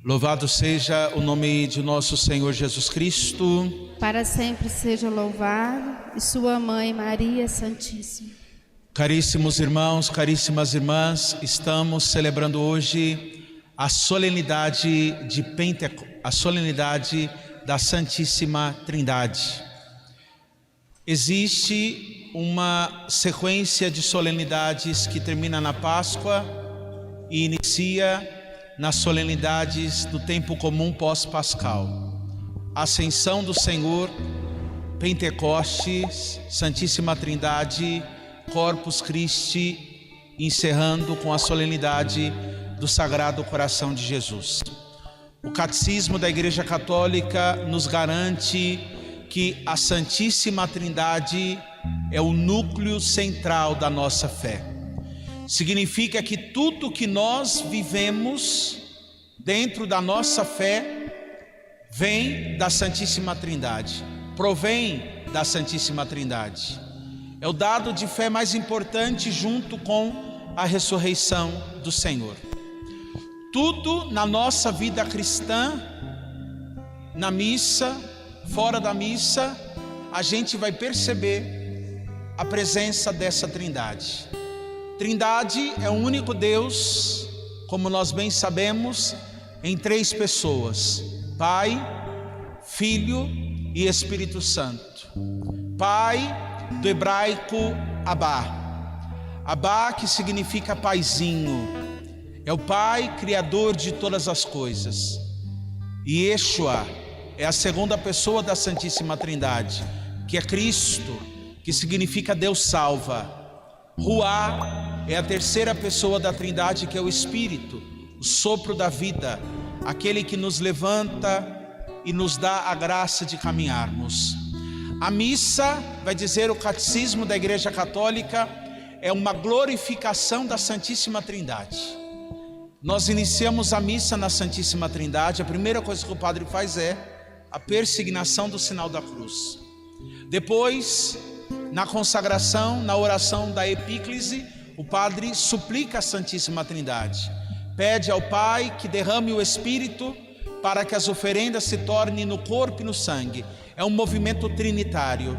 Louvado seja o nome de nosso Senhor Jesus Cristo. Para sempre seja louvado, e sua mãe Maria Santíssima. Caríssimos irmãos, caríssimas irmãs, estamos celebrando hoje a solenidade de a solenidade da Santíssima Trindade. Existe uma sequência de solenidades que termina na Páscoa e inicia nas solenidades do tempo comum pós-pascal: Ascensão do Senhor, Pentecostes, Santíssima Trindade, Corpus Christi, encerrando com a solenidade do Sagrado Coração de Jesus. O Catecismo da Igreja Católica nos garante que a Santíssima Trindade é o núcleo central da nossa fé. Significa que tudo que nós vivemos dentro da nossa fé vem da Santíssima Trindade, provém da Santíssima Trindade. É o dado de fé mais importante junto com a ressurreição do Senhor. Tudo na nossa vida cristã, na missa, fora da missa, a gente vai perceber a presença dessa Trindade. Trindade é o único Deus, como nós bem sabemos, em três pessoas: Pai, Filho e Espírito Santo. Pai, do hebraico Abá. Abá, que significa paizinho, é o Pai criador de todas as coisas. E Yeshua é a segunda pessoa da Santíssima Trindade, que é Cristo, que significa Deus salva. Ruá é a terceira pessoa da Trindade, que é o Espírito, o sopro da vida, aquele que nos levanta e nos dá a graça de caminharmos. A missa, vai dizer o Catecismo da Igreja Católica, é uma glorificação da Santíssima Trindade. Nós iniciamos a missa na Santíssima Trindade. A primeira coisa que o padre faz é a persignação do sinal da cruz. Depois, na consagração, na oração da epíclise, o padre suplica a Santíssima Trindade, pede ao Pai que derrame o Espírito para que as oferendas se tornem no corpo e no sangue. É um movimento trinitário.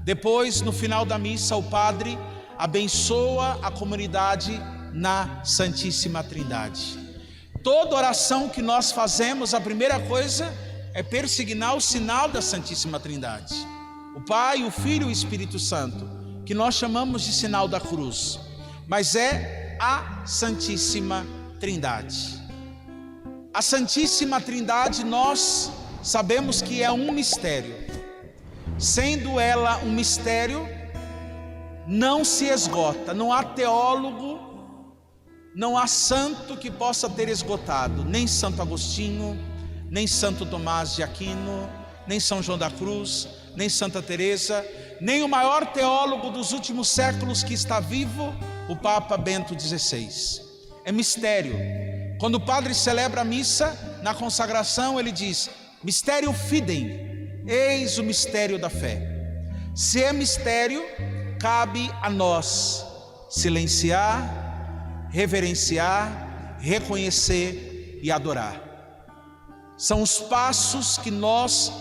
Depois, no final da missa, o padre abençoa a comunidade na Santíssima Trindade. Toda oração que nós fazemos, a primeira coisa é persignar o sinal da Santíssima Trindade. O Pai, o Filho e o Espírito Santo, que nós chamamos de sinal da cruz, mas é a Santíssima Trindade. A Santíssima Trindade, nós sabemos que é um mistério. Sendo ela um mistério, não se esgota. Não há teólogo, não há santo que possa ter esgotado. Nem Santo Agostinho, nem Santo Tomás de Aquino, nem São João da Cruz, nem Santa Teresa, nem o maior teólogo dos últimos séculos que está vivo, o Papa Bento XVI. É mistério. Quando o padre celebra a missa, na consagração ele diz: Mysterium Fidei, eis o mistério da fé. Se é mistério, cabe a nós silenciar, reverenciar, reconhecer e adorar. São os passos que nós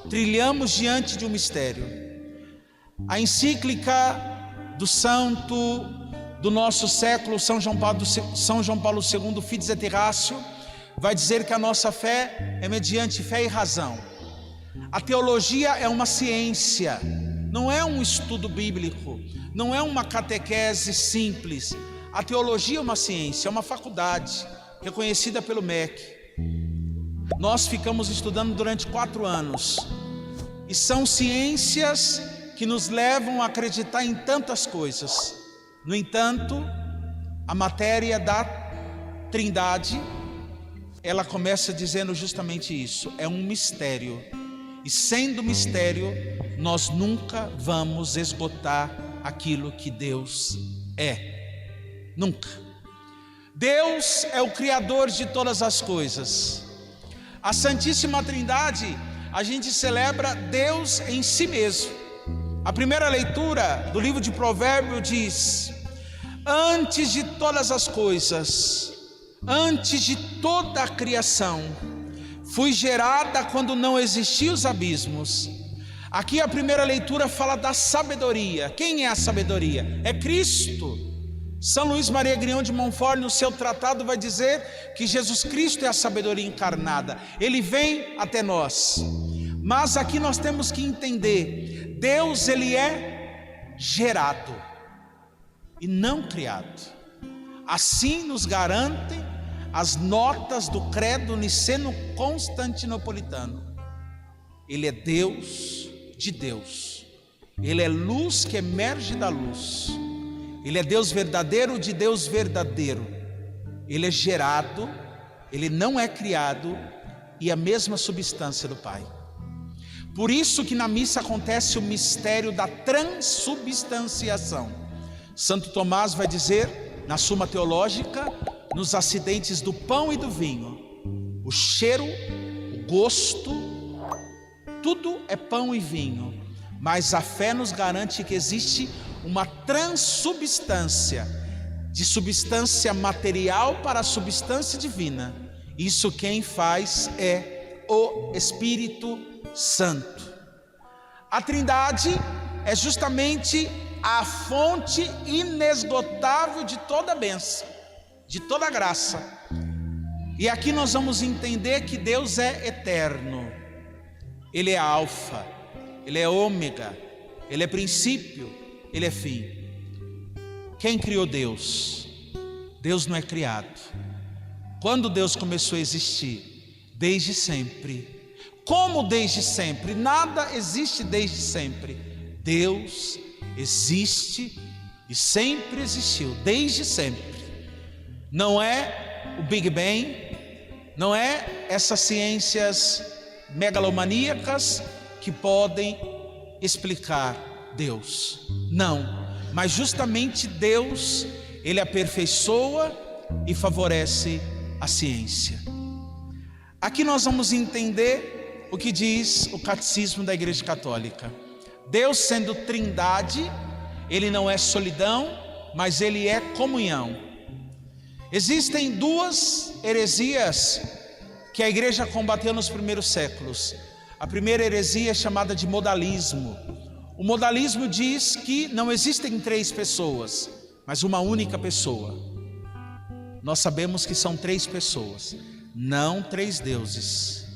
trilhamos diante de um mistério. A encíclica do santo do nosso século, São João Paulo II, Fides et Ratio, vai dizer que a nossa fé é mediante fé e razão. A teologia é uma ciência, não é um estudo bíblico, não é uma catequese simples. A teologia é uma ciência, é uma faculdade reconhecida pelo MEC. Nós ficamos estudando durante 4 anos, e são ciências que nos levam a acreditar em tantas coisas. No entanto, a matéria da Trindade, ela começa dizendo justamente isso: é um mistério, e sendo mistério, nós nunca vamos esgotar aquilo que Deus é. Nunca. Deus é o Criador de todas as coisas. A Santíssima Trindade, a gente celebra Deus em si mesmo. A primeira leitura do livro de Provérbios diz: antes de todas as coisas, antes de toda a criação, fui gerada quando não existiam os abismos. Aqui a primeira leitura fala da sabedoria. Quem é a sabedoria? É Cristo. São Luís Maria Grignion de Montfort, no seu tratado, vai dizer que Jesus Cristo é a sabedoria encarnada. Ele vem até nós. Mas aqui nós temos que entender, Deus, ele é gerado e não criado. Assim nos garantem as notas do credo niceno-constantinopolitano. Ele é Deus de Deus. Ele é luz que emerge da luz. Ele é Deus verdadeiro de Deus verdadeiro. Ele é gerado, ele não é criado, e a mesma substância do Pai. Por isso que na missa acontece o mistério da transubstanciação. Santo Tomás vai dizer, na Suma Teológica, nos acidentes do pão e do vinho, o cheiro, o gosto, tudo é pão e vinho, mas a fé nos garante que existe uma transubstância, de substância material para a substância divina. Isso quem faz é o Espírito Santo. A Trindade é justamente a fonte inesgotável de toda bênção, de toda graça. E aqui nós vamos entender que Deus é eterno. Ele é alfa, ele é ômega, ele é princípio, ele é fim. Quem criou Deus? Deus não é criado. Quando Deus começou a existir? Desde sempre. Como desde sempre? Nada existe desde sempre. Deus existe e sempre existiu, desde sempre. Não é o Big Bang, não é essas ciências megalomaníacas que podem explicar Deus. Não, mas justamente Deus, ele aperfeiçoa e favorece a ciência. Aqui nós vamos entender o que diz o Catecismo da Igreja Católica. Deus, sendo Trindade, ele não é solidão, mas ele é comunhão. Existem duas heresias que a igreja combateu nos primeiros séculos. A primeira heresia é chamada de modalismo. O modalismo diz que não existem três pessoas, mas uma única pessoa. Nós sabemos que são três pessoas, não três deuses.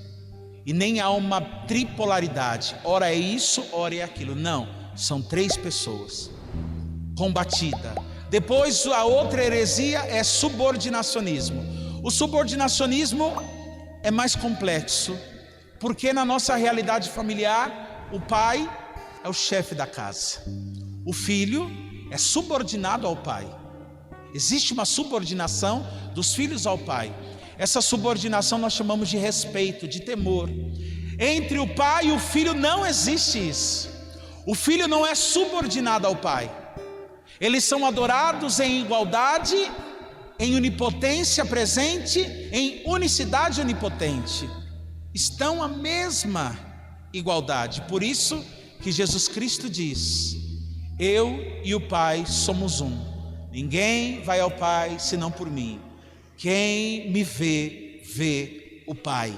E nem há uma tripolaridade, ora é isso, ora é aquilo. Não, são três pessoas. Combatida. Depois a outra heresia é subordinacionismo. O subordinacionismo é mais complexo, porque na nossa realidade familiar, o pai é o chefe da casa, o filho é subordinado ao pai. Existe uma subordinação dos filhos ao pai. Essa subordinação nós chamamos de respeito, de temor. Entre o pai e o filho não existe isso. O filho não é subordinado ao pai. Eles são adorados em igualdade, em onipotência presente, em unicidade onipotente. Estão a mesma igualdade. Por isso que Jesus Cristo diz: eu e o Pai somos um. Ninguém vai ao Pai senão por mim. Quem me vê, vê o Pai.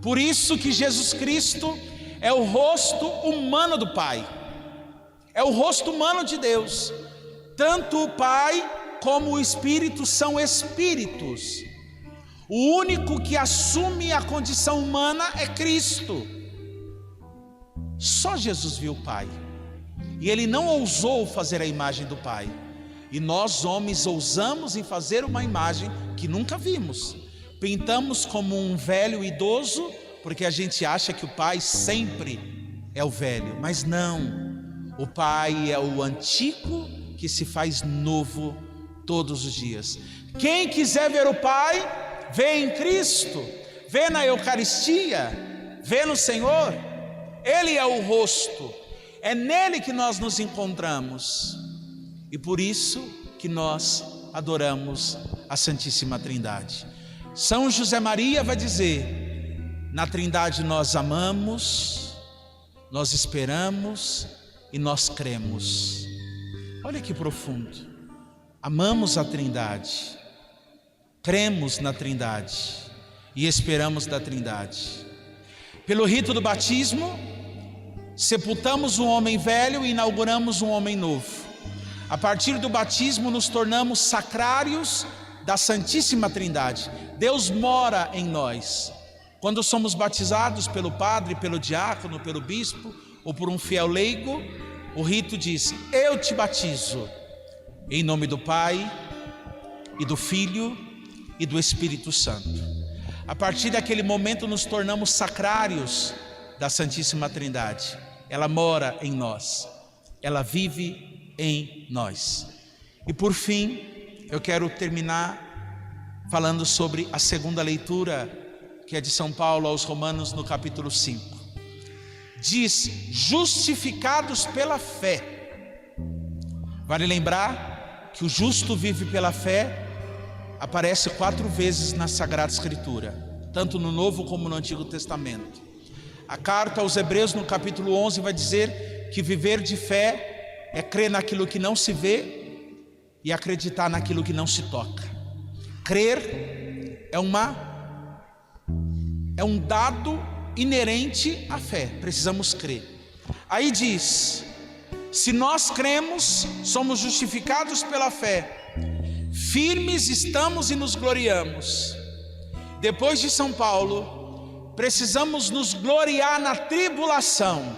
Por isso que Jesus Cristo é o rosto humano do Pai. É o rosto humano de Deus. Tanto o Pai como o Espírito são espíritos. O único que assume a condição humana é Cristo. Só Jesus viu o Pai. E ele não ousou fazer a imagem do Pai. E nós, homens, ousamos em fazer uma imagem que nunca vimos. Pintamos como um velho idoso, porque a gente acha que o Pai sempre é o velho. Mas não. O Pai é o antigo que se faz novo todos os dias. Quem quiser ver o Pai, vê em Cristo, vê na Eucaristia, vê no Senhor. Ele é o rosto, é nele que nós nos encontramos. E por isso que nós adoramos a Santíssima Trindade. São José Maria vai dizer: na Trindade nós amamos, nós esperamos e nós cremos. Olha que profundo. Amamos a Trindade, cremos na Trindade e esperamos da Trindade. Pelo rito do batismo, sepultamos um homem velho e inauguramos um homem novo. A partir do batismo nos tornamos sacrários da Santíssima Trindade. Deus mora em nós. Quando somos batizados pelo padre, pelo diácono, pelo bispo ou por um fiel leigo, o rito diz: eu te batizo em nome do Pai e do Filho e do Espírito Santo. A partir daquele momento nos tornamos sacrários da Santíssima Trindade. Ela mora em nós, ela vive em nós. E por fim, eu quero terminar falando sobre a segunda leitura, que é de São Paulo aos Romanos, no capítulo 5. Diz: justificados pela fé. Vale lembrar que o justo vive pela fé aparece 4 vezes na Sagrada Escritura, tanto no Novo como no Antigo Testamento. A carta aos Hebreus, no capítulo 11, vai dizer que viver de fé é crer naquilo que não se vê e acreditar naquilo que não se toca. Crer é um dado inerente à fé, precisamos crer. Aí diz: se nós cremos, somos justificados pela fé, firmes estamos e nos gloriamos. Depois de São Paulo, precisamos nos gloriar na tribulação.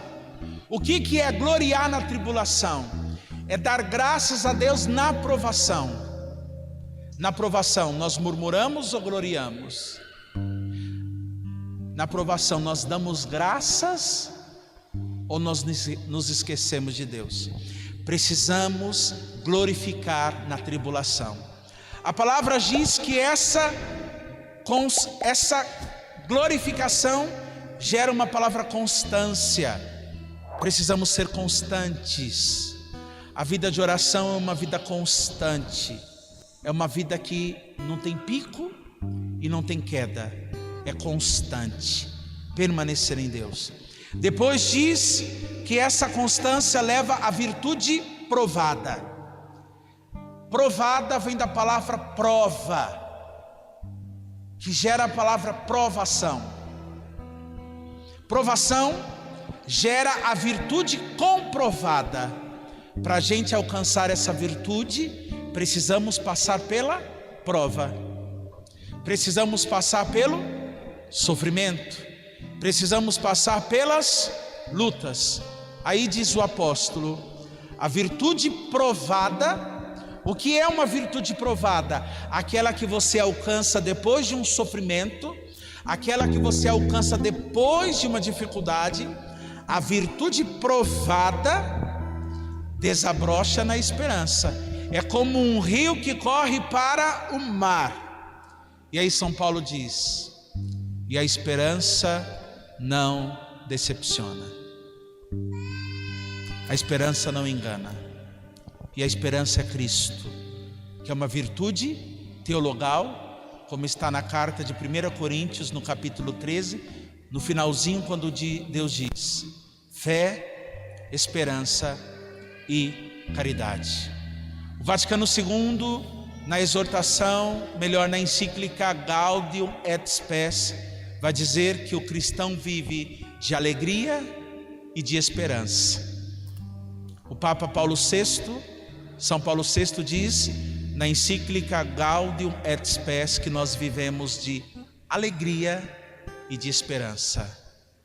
O que é gloriar na tribulação? É dar graças a Deus na provação. Na provação nós murmuramos ou gloriamos? Na provação nós damos graças ou nós nos esquecemos de Deus? Precisamos glorificar na tribulação. A palavra diz que essa glorificação gera uma palavra constância. Precisamos ser constantes. A vida de oração é uma vida constante. É uma vida que não tem pico e não tem queda. É constante. Permanecer em Deus. Depois diz que essa constância leva à virtude provada. Provada vem da palavra prova, que gera a palavra provação. Provação gera a virtude comprovada. Para a gente alcançar essa virtude, precisamos passar pela prova. Precisamos passar pelo sofrimento. Precisamos passar pelas lutas. Aí diz o apóstolo: a virtude provada. O que é uma virtude provada? Aquela que você alcança depois de um sofrimento, aquela que você alcança depois de uma dificuldade. A virtude provada desabrocha na esperança. É como um rio que corre para o mar. E aí São Paulo diz: e a esperança não decepciona. A esperança não engana. E a esperança é Cristo, que é uma virtude teologal, como está na carta de 1 Coríntios, no capítulo 13, no finalzinho, quando Deus diz: fé, esperança e caridade. O Vaticano II, na exortação, melhor, na encíclica Gaudium et Spes, vai dizer que o cristão vive de alegria e de esperança. O Papa Paulo VI, São Paulo VI diz na encíclica Gaudium et Spes que nós vivemos de alegria e de esperança.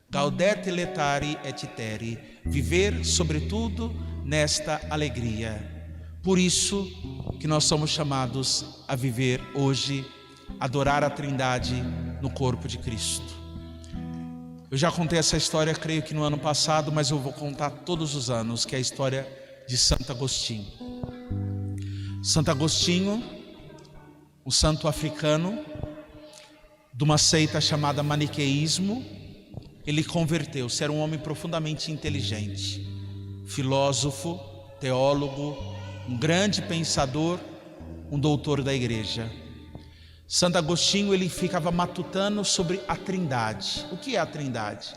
Gaudete letari et iteri, viver sobretudo nesta alegria. Por isso que nós somos chamados a viver hoje, adorar a Trindade no corpo de Cristo. Eu já contei essa história, creio que no ano passado, mas eu vou contar todos os anos, que é a história de Santo Agostinho. Santo Agostinho, um santo africano, de uma seita chamada maniqueísmo, ele converteu-se. Era um homem profundamente inteligente, filósofo, teólogo, um grande pensador, um doutor da igreja. Santo Agostinho, ele ficava matutando sobre a Trindade. O que é a Trindade?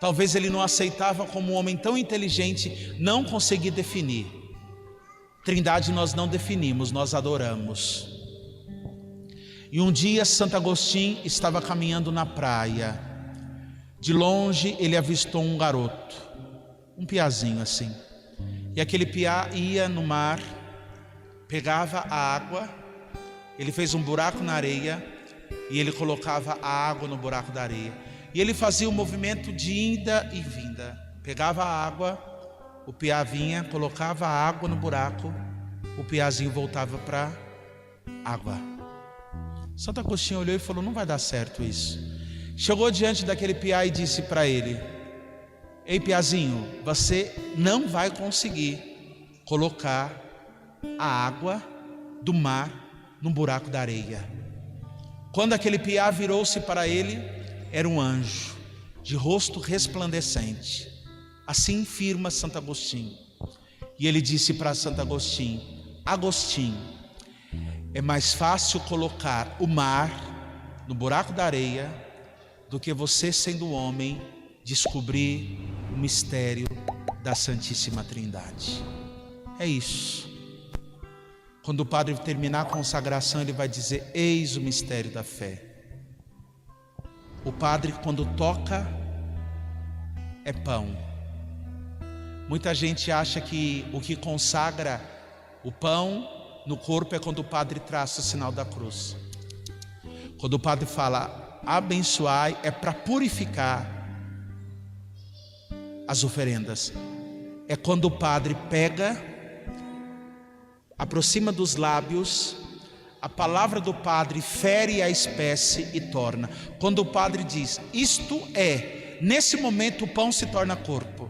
Talvez ele não aceitava, como um homem tão inteligente, não conseguir definir. Trindade nós não definimos, nós adoramos. E um dia Santo Agostinho estava caminhando na praia. De longe ele avistou um garoto, um piazinho assim. E aquele piá ia no mar, pegava a água, ele fez um buraco na areia e ele colocava a água no buraco da areia. E ele fazia o movimento de ida e vinda. Pegava a água, o piá vinha, colocava a água no buraco, o piazinho voltava para a água. Santo Agostinho olhou e falou: não vai dar certo isso. Chegou diante daquele piá e disse para ele: ei piazinho, você não vai conseguir colocar a água do mar num buraco da areia. Quando aquele piá virou-se para ele, era um anjo de rosto resplandecente. Assim firma Santo Agostinho. E ele disse para Santo Agostinho: Agostinho, é mais fácil colocar o mar no buraco da areia do que você, sendo homem, descobrir o mistério da Santíssima Trindade. É isso. Quando o padre terminar a consagração, ele vai dizer: eis o mistério da fé. O padre, quando toca, é pão. Muita gente acha que o que consagra o pão no corpo é quando o padre traça o sinal da cruz. Quando o padre fala abençoai, é para purificar as oferendas. É quando o padre pega, aproxima dos lábios, a palavra do padre fere a espécie e torna. Quando o padre diz isto é, nesse momento o pão se torna corpo.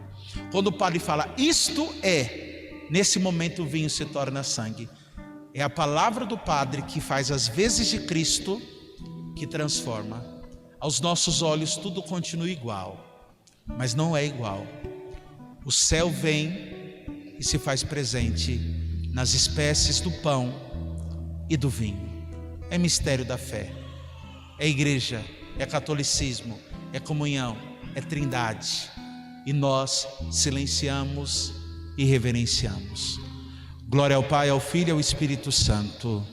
Quando o padre fala isto é, nesse momento o vinho se torna sangue. É a palavra do padre que faz as vezes de Cristo, que transforma. Aos nossos olhos tudo continua igual, mas não é igual. O céu vem e se faz presente nas espécies do pão e do vinho. É mistério da fé. É igreja, é catolicismo, é comunhão, é trindade. E nós silenciamos e reverenciamos. Glória ao Pai, ao Filho e ao Espírito Santo.